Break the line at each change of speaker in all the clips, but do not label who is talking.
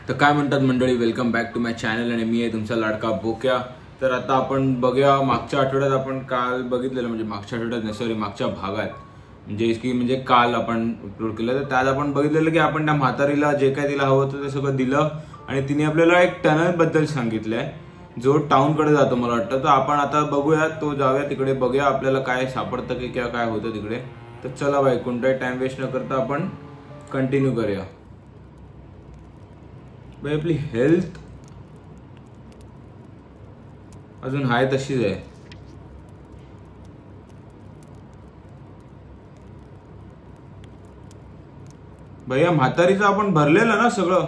तर काय म्हणतात मंडळी, welcome back to my channel आणि मी आहे तुमचा लाडका बोक्या। तर आता आपण बघूया, मागच्या आठवड्यात आपण काल बघितलेलं, म्हणजे मागच्या आठवड्यात नाही सॉरी मागच्या भागात, म्हणजे काल आपण अपलोड केलं, तर त्यात आपण बघितलेलं की आपण त्या म्हातारीला जे काय तिला हवं होतं ते सगळं दिलं आणि तिने आपल्याला एक टनल बद्दल सांगितलंय जो टाउन कडे जातो मला वाटतं। तर आपण आता बघूया, तो जाऊया तिकडे, बघूया आपल्याला काय सापडतं की किंवा काय होतं तिकडे। तर चला भाई, कोणताही टाइम वेस्ट न करता आपण कंटिन्यू करूया। भाई आपली हेल्थ अजून हाय तशीच आहे। भैया म्हातारीचं आपण भरलेलं ना सगळं।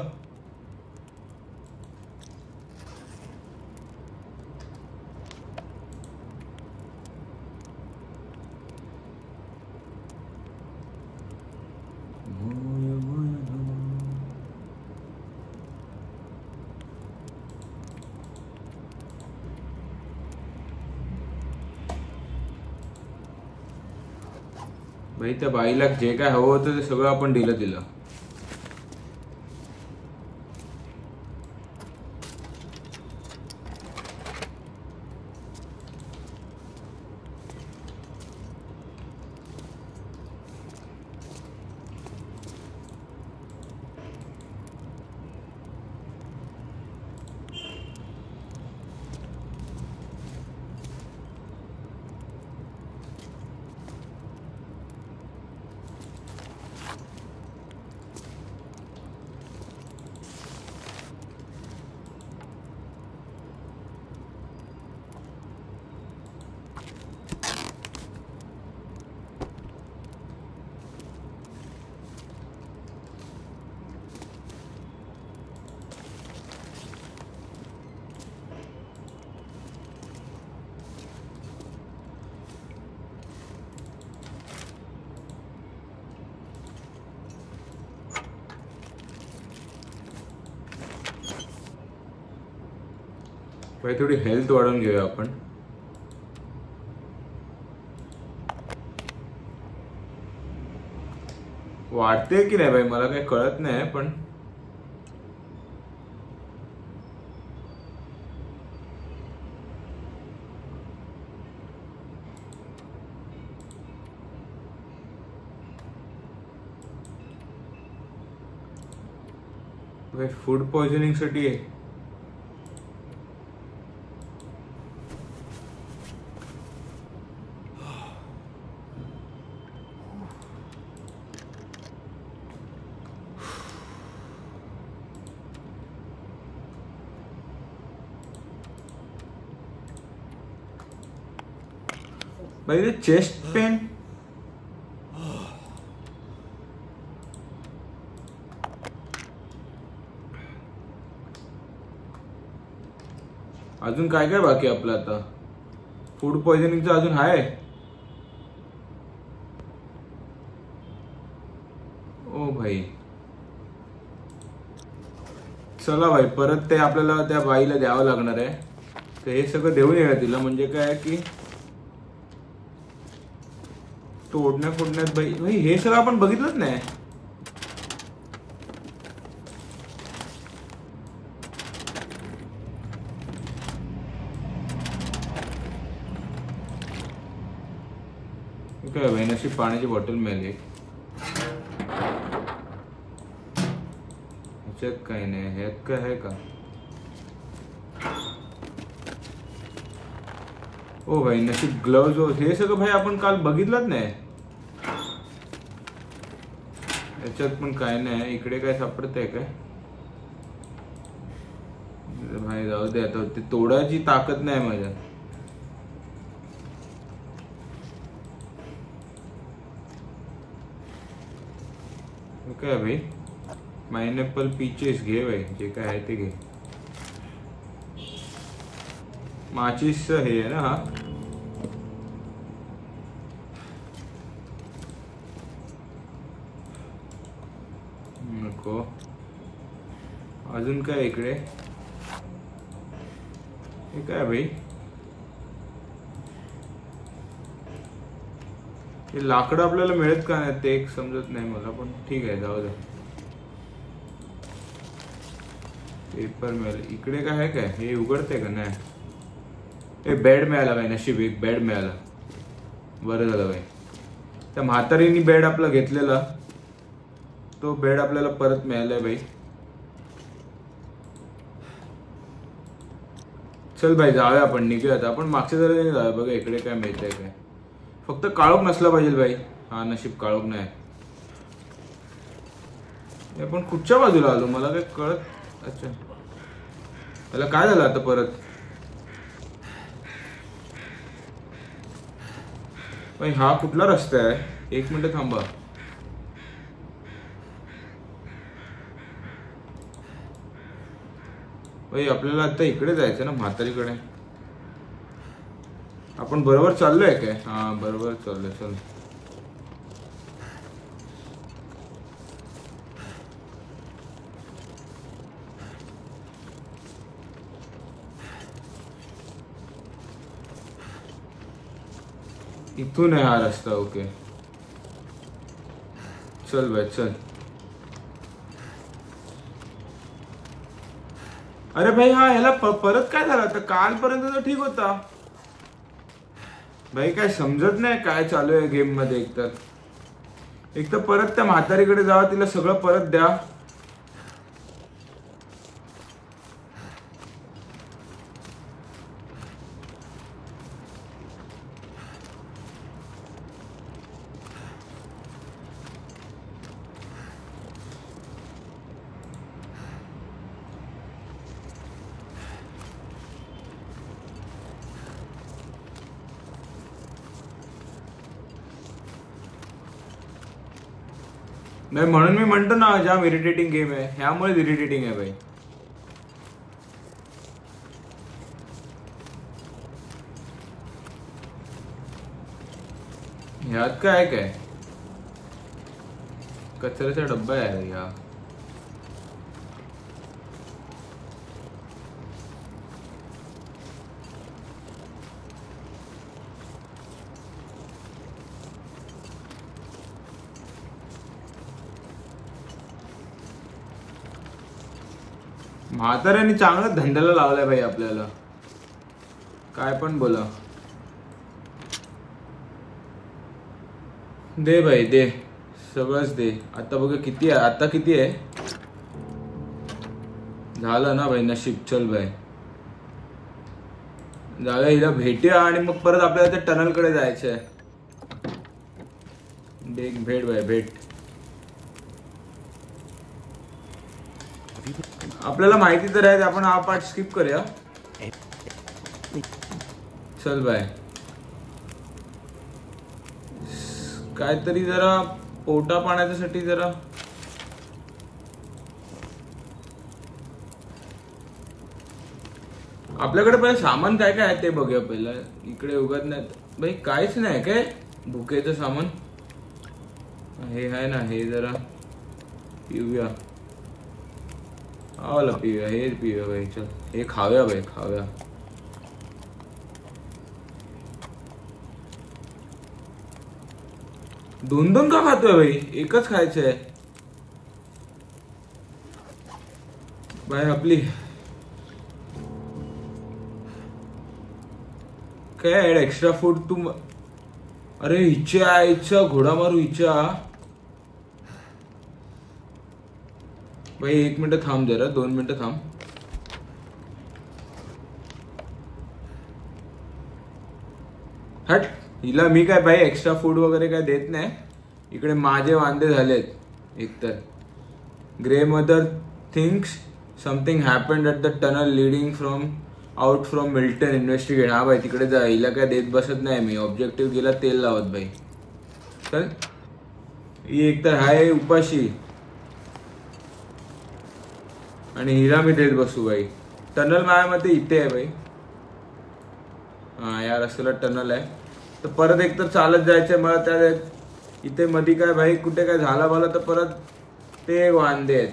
भाई त्या बाईला जे काय हवं होतं ते सगळं आपण दिलं तिला। भाई थोडी हेल्थ वाढवून घेऊया आपण। वाढते की नाही भाई मला काही कळत नाही, पण भाई फूड पॉइझनिंग साठी आहे। भाई ते चेस्ट पेन अजून काय काय बाकी आपलं आता? फूड पॉइझनिंगचं अजून आहे। ओ भाई चला भाई, परत ते आपल्याला त्या बाईला द्यावं लागणार आहे। तर हे सगळं देऊन येऊया तिला, म्हणजे काय की तोडण्या फोडण्यात भाई भाई हे सगळं आपण बघितलंच नाही। काय भाई, नशीब पाण्याची बॉटल मिळाली। ह्याच्यात काही नाही, ह्यात काय आहे का? ओ भाई नशीब ग्लव्ज, हे सगळं भाई आपण काल बघितलंच नाही। याच्यात पण काय नाही। इकडे काय सापडतंय काय? भाई जाऊ दे आता, ते तोडायची ताकद नाही माझ्या। काय भाई, पाइनएप्पल पीचेस घे भाई, जे काय आहे ते घे। माचीस हे आहे ना हा? नको। अजून काय इकडे? हे काय भाई, हे लाकडं आपल्याला मिळत का नाही ते एक समजत नाही मला, पण ठीक आहे जाऊ दे। पेपर मिळालं. इकडे काय आहे काय? हे उघडते का? नाही. हे बेड मिळाला बाई. नशीब एक बेड मिळाला. बरं झालं बाई. त्या म्हातारीनी बेड आपला घेतलेला तो बेड आपल्याला परत मिळालाय बाई. चल बाई जाऊया आपण. निघूयात आपण. मागच्या जरा जाऊया. बघा इकडे काय मिळतंय काय. फक्त काळोख नसला पाहिजे बाई. हा नशीब काळोख नाही. आपण कुठच्या बाजूला आलो मला काय कळत. अच्छा त्याला काय झालं आता परत. बाई हा कुठला रस्ता आहे. एक मिनिट थांबा. बाई आपल्याला आता इकडे जायचं ना म्हातारीकडे. आपण बरोबर चाललोय काय? हा बरोबर चाललोय. चल इथून आहे हा रस्ता. ओके चल बाय चल. अरे भाई हा ह्याला परत काय झालं. आता कालपर्यंत तर ठीक होता भाई. काय समजत नाही काय चालू आहे गेम मध्ये. एक तर परत त्या म्हातारीकडे जावा. तिला सगळं परत द्या. नाही म्हणून मी म्हणतो ना जाम इरिटेटिंग गेम आहे. ह्यामुळेच इरिटेटिंग आहे भाई. ह्यात काय काय कचऱ्याचा डब्बा आहे या. म्हाताऱ्याने चांगलं धंद्याला लावलाय भाई आपल्याला. काय पण बोला. दे भाई दे सगळंच दे. आता बघा किती आहे. आता किती आहे. झालं ना भाई नशीब. चल भाई जाऊया. हिला भेटूया आणि मग परत आपल्याला त्या टनल कडे जायचंय. भेट भाई भेट. आपल्याला माहिती तर आहे. आपण हा पार्ट स्किप करूया. चल बाय. काहीतरी जरा पोटा पाण्यासाठी जरा आपल्याकडे पहिले सामान काय काय आहे ते बघूया. पहिला इकडे उगत नाही भाई. काहीच नाही काय भुकेचं सामान. हे आहे ना. हे जरा पिऊया. आवाला पिऊया. हे पिऊया भाई. चल हे खाऊया भाई खाऊया. दोन दोन का खातोय भाई. एकच खायचंय भाई. आपली काय एक्स्ट्रा फूड तू. अरे हिच्या घोडा मारू हिच्या. भाई 1 मिनिट थांब जरा. 2 मिनिटं थांब. हट. हिला मी काय भाई एक्स्ट्रा फूड वगैरे काय देत नाही. इकडे माझे वांदे झालेत. एकतर grey mother thinks something happened at the tunnel leading out from Milton. Investigate. हा भाई तिकडे जा. हिला काय देत बसत नाही मी. ऑब्जेक्टिव्ह गेला तेल लावत भाई. चल ही एकतर हाय उपाशी आणि हिला मी देत बसू भाई. टनल माझ्या मते इथे आहे भाई. हा या रस्त्याला टनल आहे. तर परत एकतर चालत जायचंय मला. त्या इथे मध्ये काय भाई कुठे काय झाला मला तर परत ते वांदे आहेत.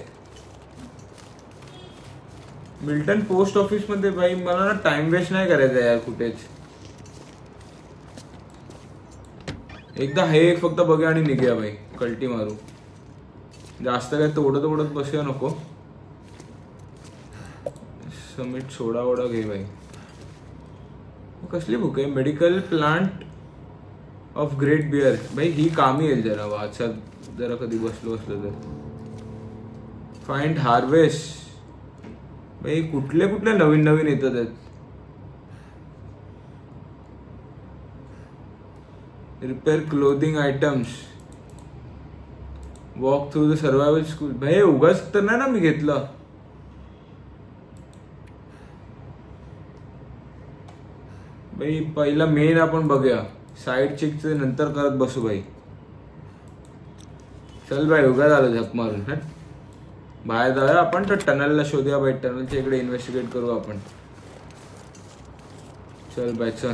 मिल्टन पोस्ट ऑफिस मध्ये भाई मला ना टाइम वेस्ट नाही करायचा यार कुठेच. एकदा हे फक्त बघूया आणि निघूया भाई. कल्टी मारू. जास्त काय तोडत बसूया नको. समिट सोडा वडा घे भाई. कसली बुक आहे? Medical plant of great bear. भाई ही कामी येईल जरा वाचात जरा कधी बसलो तर. Find harvest. भाई कुठले कुठले नवीन नवीन येतात आहेत. Repair clothing items. Walk through the survival school. भाई उगाच तर नाही ना मी घेतलं. भाई पहिला मेन आपण बघूया. साईड चेक नंतर करत बसू भाई. चल भाई उगा झालं झक मारून. बाहेर जाऊया आपण तर टनलला शोधूया भाई. टनलच्या इकडे इन्व्हेस्टिगेट करू आपण. चल भाई चल.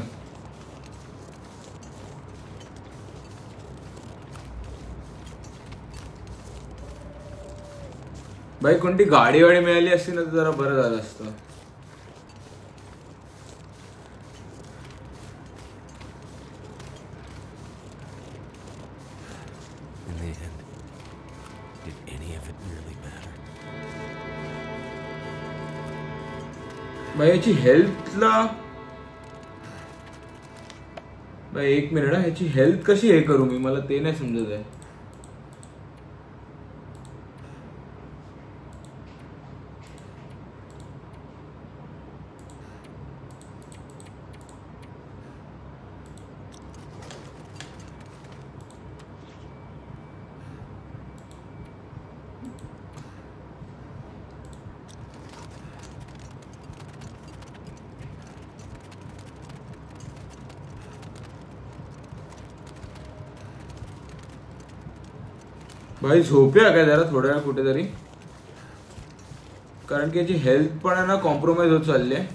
भाई कोणती गाडी वाडी मिळाली असती ना तर जरा बरं झालं असतं. भाई याची हेल्थला. भाई एक मिनिट. ह्याची हेल्थ कशी हे करू मी? मला ते नाही समजत आहे. भाई झोपूया काय जरा थोड्या वेळ कुठेतरी. कारण की याची हेल्थ पण आहे ना कॉम्प्रोमाइज होत चालली आहे.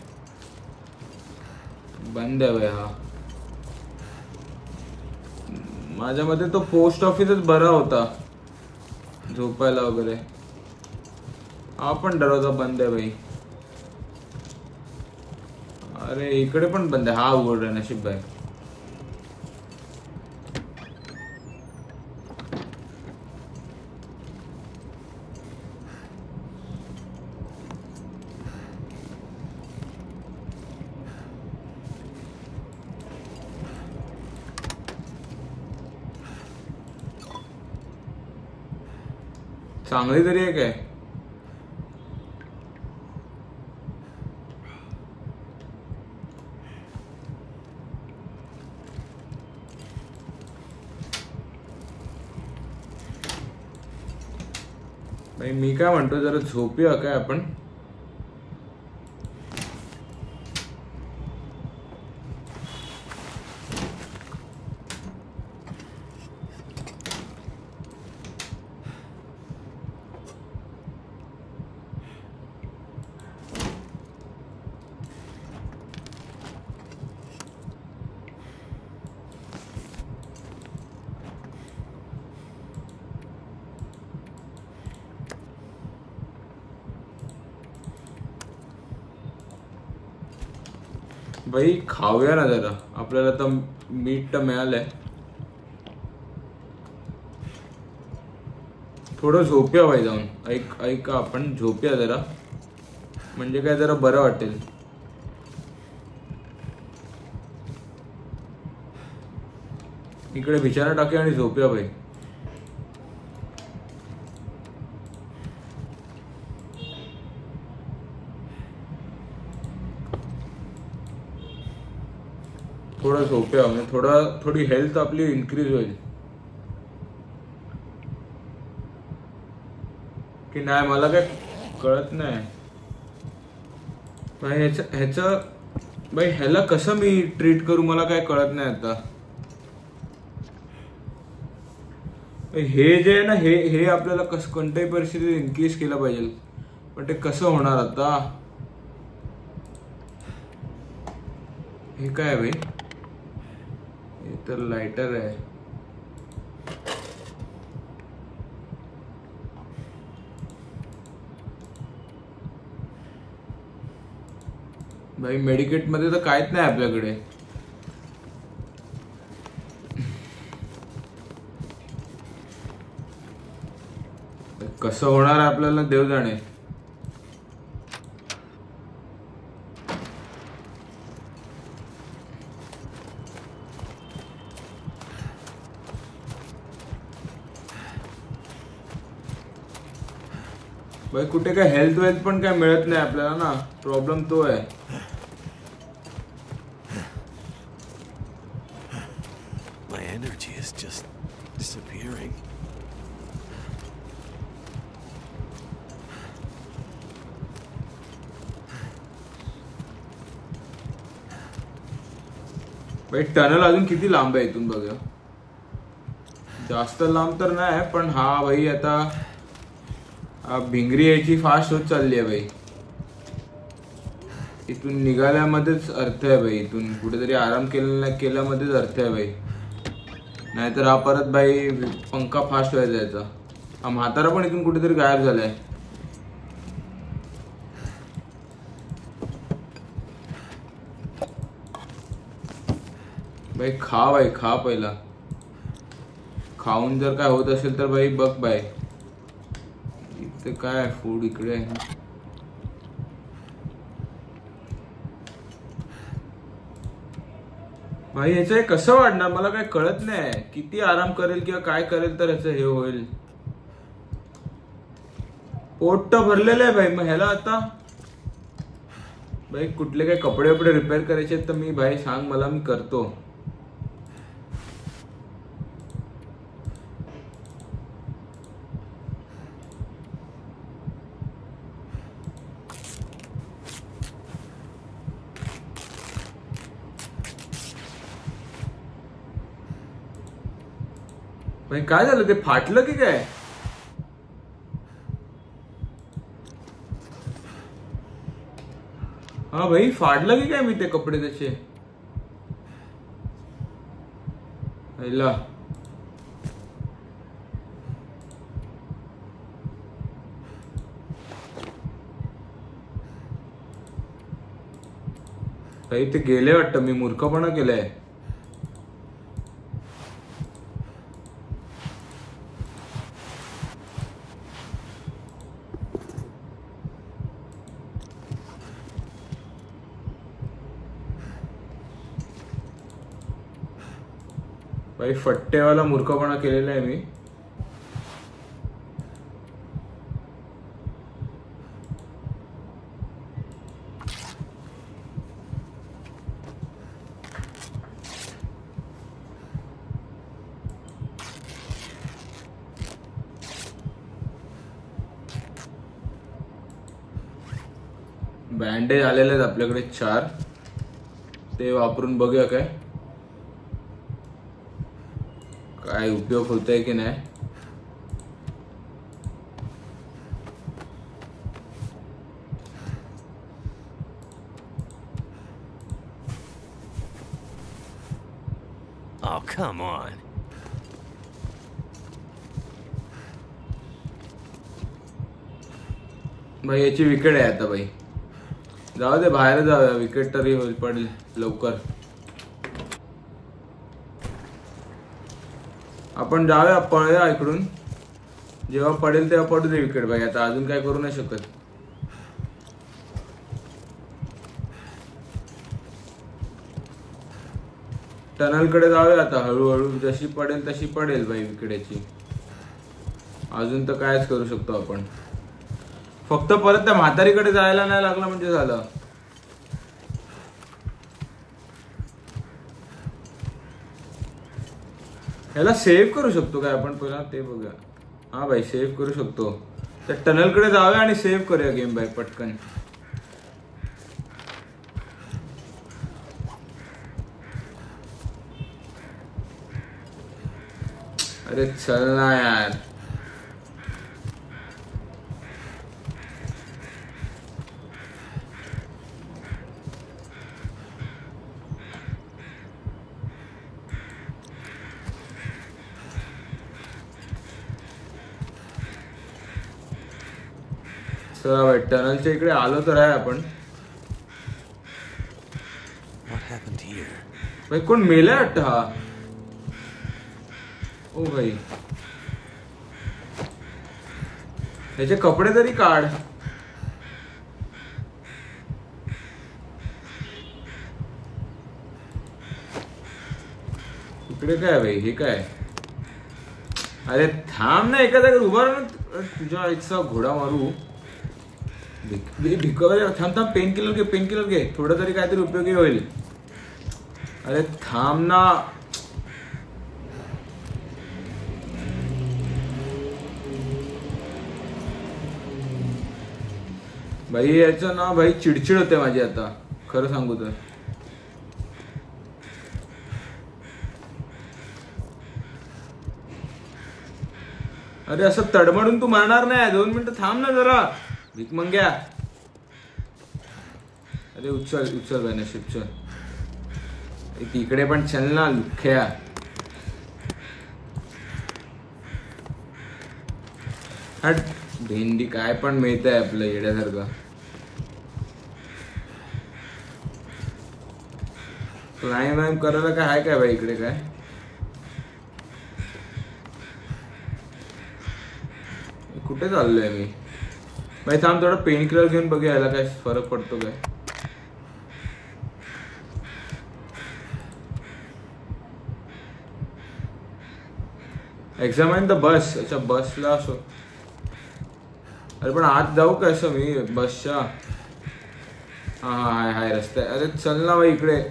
बंद आहे भाई हा. माझ्या मते तो पोस्ट ऑफिसच बरा होता झोपायला वगैरे. हा पण दरवाजा बंद आहे भाई. अरे इकडे पण बंद आहे. हा उघड आहे नशीब भाई. चांगली तरी आहे काय? भाई मी काय म्हणतो जरा झोपूया काय आपण. भाई खाऊया ना जरा. आपल्याला तर मीठ तर मिळालंय. थोडं झोपूया भाई जाऊन. ऐका आपण झोपूया जरा. म्हणजे काय जरा बरं वाटेल. इकडे बिछाना टाकूया आणि झोपूया भाई. थोडं झोपूया म्हणजे थोडी हेल्थ आपली इन्क्रीज होईल की नाही मला काय कळत नाही. ह्याचं भाई ह्याला कसं मी ट्रीट करू मला काय कळत नाही आता. हे जे आहे ना हे आपल्याला कसं कोणत्याही परिस्थितीत इन्क्रीज केलं पाहिजे. पण ते कसं होणार आता? हे काय भाई? हे तर लायटर आहे. भाई मेडिकेट मध्ये तर काहीच नाही आपल्याकडे. कसं होणार आपल्याला देव जाणे. भाई कुठे काय हेल्थ वेल्थ पण काय मिळत नाही आपल्याला ना, प्रॉब्लेम तो आहे.
My energy is just disappearing.
भाई टनल अजून किती लांब आहे इथून बघा. जास्त लांब तर नाही पण हा भाई आता भिंगरी यायची फास्ट होत चालली आहे भाई. इथून निघाल्यामध्येच अर्थ आहे भाई, इथून कुठेतरी आराम केल्यामध्येच अर्थ आहे भाई. नाहीतर हा परत भाई पंखा फास्ट व्हायचा याचा. हा म्हातारा पण इथून कुठेतरी गायब झालाय. भाई खा पहिला. खाऊन जर काय होत असेल तर भाई बघ बाय. इथे काय फूड इकडे आहे. भाई ह्याचं कसं वाढणार मला काय कळत नाही. किती आराम करेल किंवा काय करेल तर ह्याचं हे होईल. पोट तर भरलेलं आहे भाई. मग ह्याला आता भाई कुठले काय कपडे वपडे रिपेअर करायचे तर मी भाई सांग मला, मी करतो. भाई काय झालं, ते फाटलं की काय. हा भाई फाडलं की काय मी ते कपडे त्याचे. पहिला भाई ते गेले वाटतं. मी मूर्खपणा केलाय. भाई फट्टेवाला मूर्खपणा केलेला आहे मी. बँडेज आलेले आहेत आपल्याकडे 4. ते वापरून बघूया काय काय उपयोग होतोय की नाही.
Oh, come on.
भाई याची विकेट आहे आता भाई. जाऊ दे बाहेर जाऊया. विकेट तरी होईल पडेल लवकर. आपण जाऊया पळूया इकडून. जेव्हा पडेल तेव्हा पडू दे विकेट भाई. आता अजून काय करू नाही शकत. टनल कडे जाऊया आता हळूहळू. जशी पडेल तशी पडेल भाई विकेटची. अजून तर कायच करू शकतो आपण. फक्त परत त्या म्हातारीकडे जायला नाही लागला म्हणजे झालं. ह्याला सेव्ह करू शकतो काय आपण पहिला ते बघूया. हा भाई सेव्ह करू शकतो. त्या टनल कडे जाऊया आणि सेव्ह करूया गेम भाई पटकन. अरे चल ना यार. चला भाई टनलच्या इकडे आलो तर आहे आपण. भाई कोण मेलाय वाटतं हा. ओ भाई त्याचे कपडे तरी काढ. इकडे काय भाई हे काय. अरे थांब ना एका जागेवर उभा राहा. तुझ्या आईचा घोडा मारू. थांब थांब, पेन किलर घे, थोडं तरी काहीतरी उपयोगी होईल. अरे थांब ना. भाई याचं ना भाई चिडचिड होते माझी आता, खरं सांगू तर. अरे असं तडमडून तू मारणार नाही. 2 मिनिटं थांब ना जरा, भीक मंग्या. अरे उचल भाई, नशीब चल. तिकडे पण चल ना लुख्या. हट, भेंडी काय पण मिळत आहे आपलं येड्यासारखं. क्लाइम करायला काय आहे काय भाई इकडे काय. कुठे चाललोय मी भाई. थांब थोडं पेन किलर घेऊन बघूया याला काय फरक पडतो काय. एक्झामाइन द बस. अच्छा बसला असो. अरे पण आत जाऊ का असं मी बसच्या. हा हाय रस्ता. अरे चल ना भाई इकडे.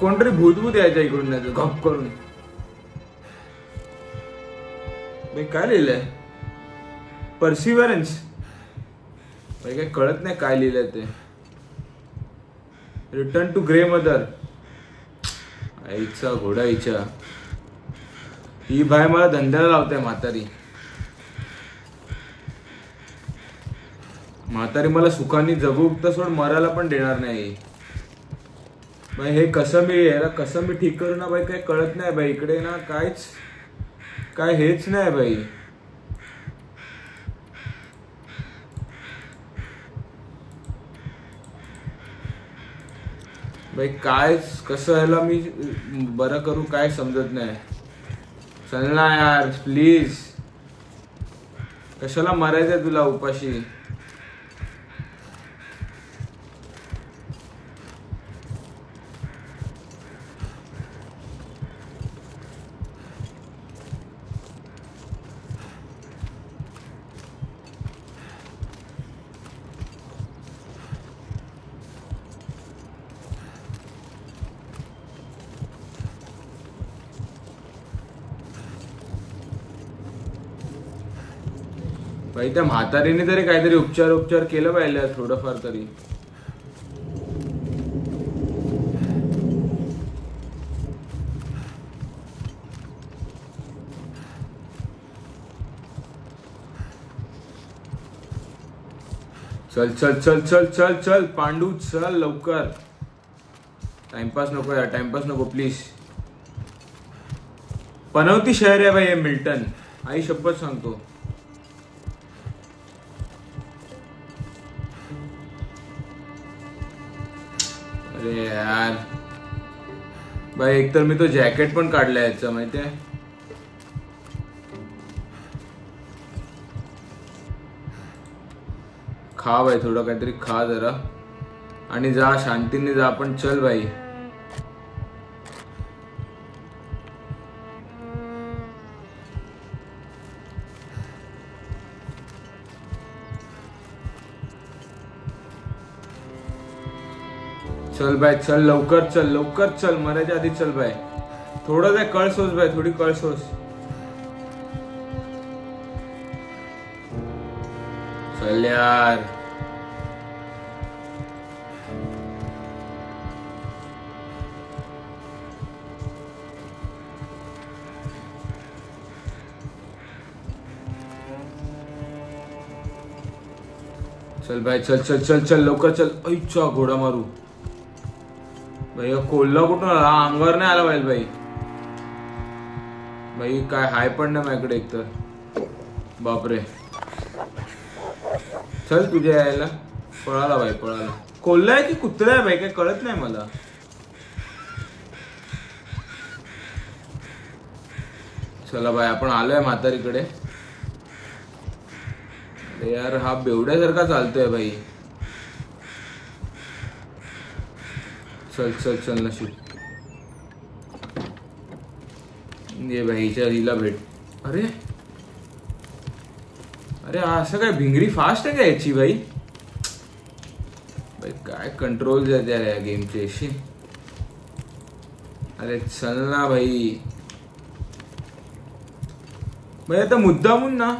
कोणतरी भूतभूत यायचं इकडून, नाही गप करून. काय लिहिलंय, परसिव्हरन्स. काही कळत नाही काय लिहिलंय ते. Return to grey mother. आईचा घोडा आईच्या. ही बाय मला धंद्याला लावते म्हातारी. मला सुखाने जगू तर सोड, मरायला पण देणार नाही. भाई हे कसं मी ठीक करू ना भाई, काही कळत नाही भाई इकडे ना. काय हेच नाही भाई. भाई काय कसं ह्याला मी बरं करू काय समजत नाही. चल ना यार प्लीज. कशाला मरायचंय तुला उपाशी. भाई त्या म्हातारीने तरी काहीतरी उपचार केलं पाहिजे थोडंफार तरी. चल चल चल चल चल चल पांडू चल लवकर. टाइमपास नको यार, टाइमपास नको प्लीज. पनवती शहर आहे भाई हे मिल्टन, आई शपथ सांगतो. अरे यार भाई एकतर मी तो जॅकेट पण काढलाय याचा माहितीये. खा भाई थोडं काहीतरी खा जरा आणि जा शांतीने जा. पण चल भाई. चल भाई चल लवकर चल मरायच्या आधी चल भाई. थोडं काय कळसोस भाई, थोडी कळसोस. चल यार. चल भाई चल चल चल चल लवकर चल. ऐचा घोडा मारू भाई. कोल्हा कुठून आला, अंगावर नाही आला पाहिजे भाई. भाई काय हाय पण नाही माझ्याकडे एकतर. बापरे. चल तुझ्या यायला. पळाला भाई पळाला. कोल्हा आहे की कुत्रा आहे भाई काय कळत नाही मला. चला भाई आपण आलोय म्हातारीकडे. यार हा बेवड्यासारखा चालतोय भाई. चल चल चल नशीब. ये भाईच्या हिला भेट. अरे अरे असं काय भिंगरी फास्ट आहे का याची भाई? भाई काय कंट्रोल आहेत यार या गेमचे अशी. अरे चल ना भाई. भाई आता मुद्दामून ना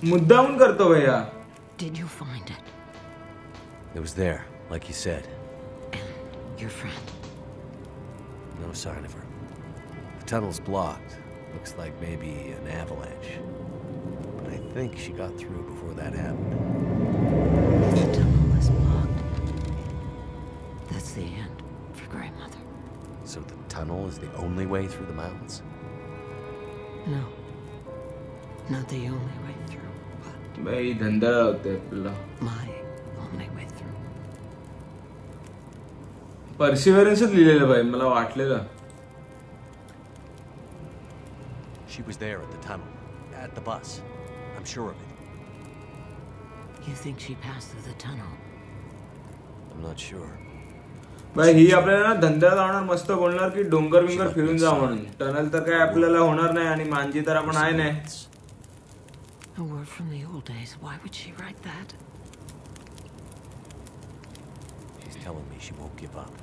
मुद्दामून करतो भैया.
Did you find it?
It was there, like you said.
And your friend?
No sign of her. The tunnel's blocked. Looks like maybe an avalanche. But I think she got through before that happened.
The tunnel is blocked. That's the end for Grandmother.
So the tunnel is the only way through the mountains?
No. Not the only way through, but
भाई धंदा होते आपला.
my only way through.
परसिव्हरन्सच लिहिलेलं भाई मला वाटलेलं.
She was there at the tunnel, at the bus. I'm sure of it.
You think she passed through the tunnel?
I'm not sure.
भाई ही आपल्याला ना धंदा लावणार मस्त बोलणार की डोंगर बिंगर फिरून जा म्हणून. टनल तर काय आपल्याला होणार नाही आणि मांजी तर आपण आहे नाही.
A word from the old days. Why would she write that?
She's telling me she won't give up.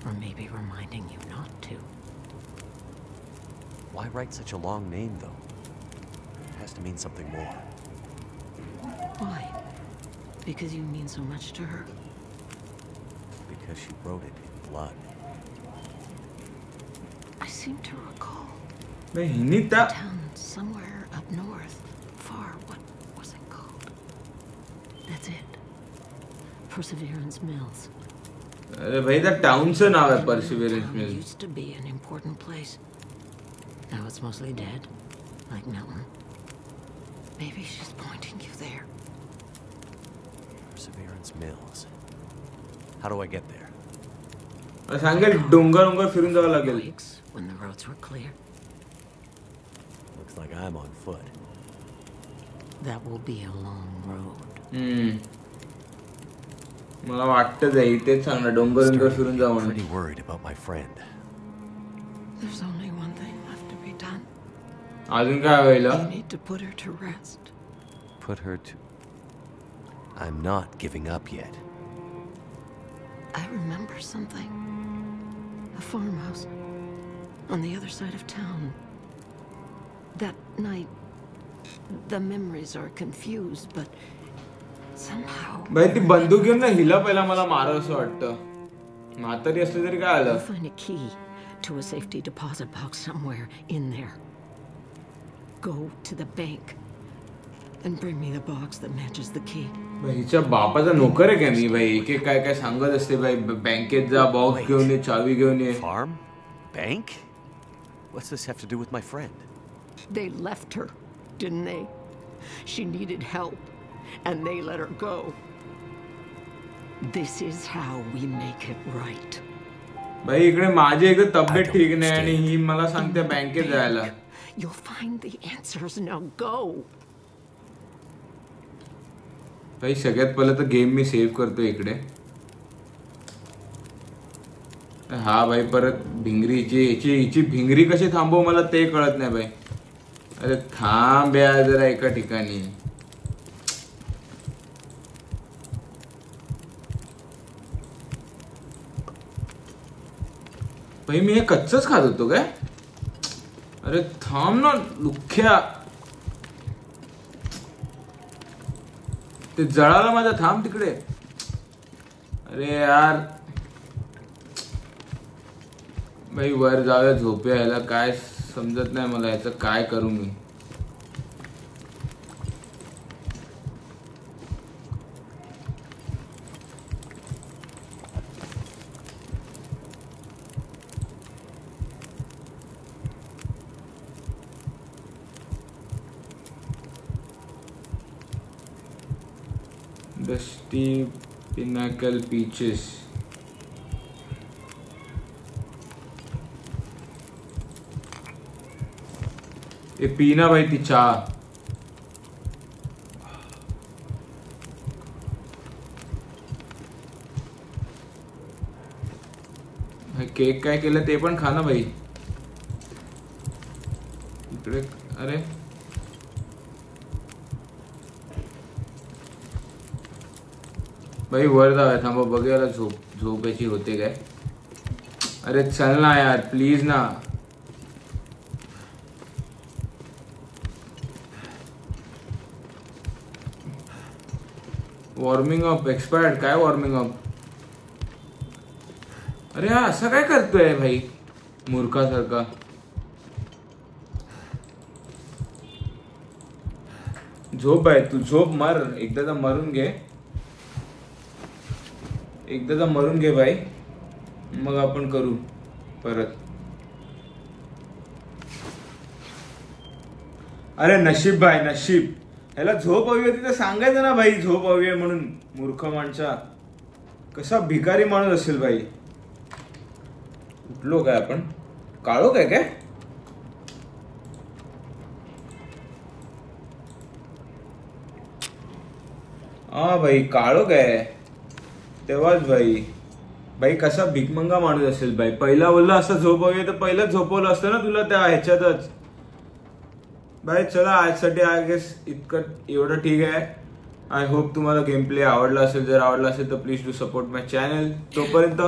Or maybe reminding you not to.
Why write such a long name, though? It has to mean something more.
Why? Because you mean so much to her?
Because she wrote it in blood.
I seem to recall
भाई हिनी त्या
a town somewhere up north. Far. What was it called? That's it. Perseverance Mills.
अरे भाई त्या टाउनचं नाव आहे
That
परसिव्हरन्स
town
mill.
used to be an important place. Now it's mostly dead, like Milton. Maybe she's pointing you there.
Perseverance Mills. How do I get there?
सांगेल डोंगर डोंगर फिरून जावं लागेल.
Weeks when the roads were clear.
Looks like I'm on foot.
That will be a long road.
मला वाटतंच आहे तेच सांगणार डोंगर डोंगर फिरून जा म्हणून.
Pretty worried about my friend.
There's only one thing left to be done.
अजून काय होईल?
You need to put her to rest.
Put her to... I'm not giving up yet.
I remember something. A farmhouse on the other side of town. That night, the memories are confused, but somehow...
भाई ती बंदूक घेऊन ना हिला पहिला मला मारावं असं वाटतं. म्हातारी असली तरी काय
I'll
आलं.
find a key to a safety deposit box somewhere in there. Go to the bank and bring me the box that matches the key.
भाई हिच्या बापाचा नोकर आहे का मी भाई. एक एक काय काय सांगत असते भाई. बँकेत जा बॉक्स घेऊन ये चावी घेऊन ये.
Farm? Bank? What's this have to do with my friend?
They left her, didn't they? She needed help, and they let her go. This is how we make it right.
भाई इकडे माझी एकदा तब्येत ठीक नाही आणि ही मला सांगते बँकेत जायला.
You'll find the answers. Now go.
भाई सगळ्यात पहिलं तर गेम मी सेव्ह करतो इकडे. हा भाई परत भिंगरीची हिची भिंगरी कशी थांबव मला ते कळत नाही भाई. अरे थांब या जरा एका ठिकाणी. भाई मी हे कच्चच खात होतो काय. अरे थांब ना लुख्या. ते जळाला माझा थांब तिकडे. अरे यार भाई वर जाऊया झोपूया. याला काय समजत नाही मला याचं काय करू मी. Dusty Pinnacle Peaches. ये पीना भाई ती चहा. केक काय केलं ते पण खा ना भाई. इकडे अरे भाई वर जाऊया, थांबा बघूया झोपायची होते काय. अरे चल ना यार प्लीज ना. वॉर्मिंग अप एक्सपायर्ड काय वॉर्मिंग अप. अरे हा असं काय करतोय भाई मूर्खासारखा. झोप आहे तू, झोप मार एकदाचा मरून घे, एकदाचा मरून घे भाई, मग आपण करू परत. अरे नशीब भाई नशीब. ह्याला झोप हवी होती तर सांगायचं ना भाई झोप हवी आहे म्हणून. मूर्ख माणसा, कसा भिकारी माणूस असेल भाई. उठलो काय आपण. काळो काय काय. हा भाई काळो काय तेव्हाच भाई. भाई कसा भिकमंगा माणूस असेल भाई. पहिला बोलला असं झोप हवी तर पहिलाच झोपवलं असतं ना तुला त्या ह्याच्यातच भाई. चला आजसाठी आय गेस इतकं एवढं ठीक आहे. आय होप तुम्हाला गेम प्ले आवडला असेल. जर आवडला असेल तर please do support my channel. तोपर्यंत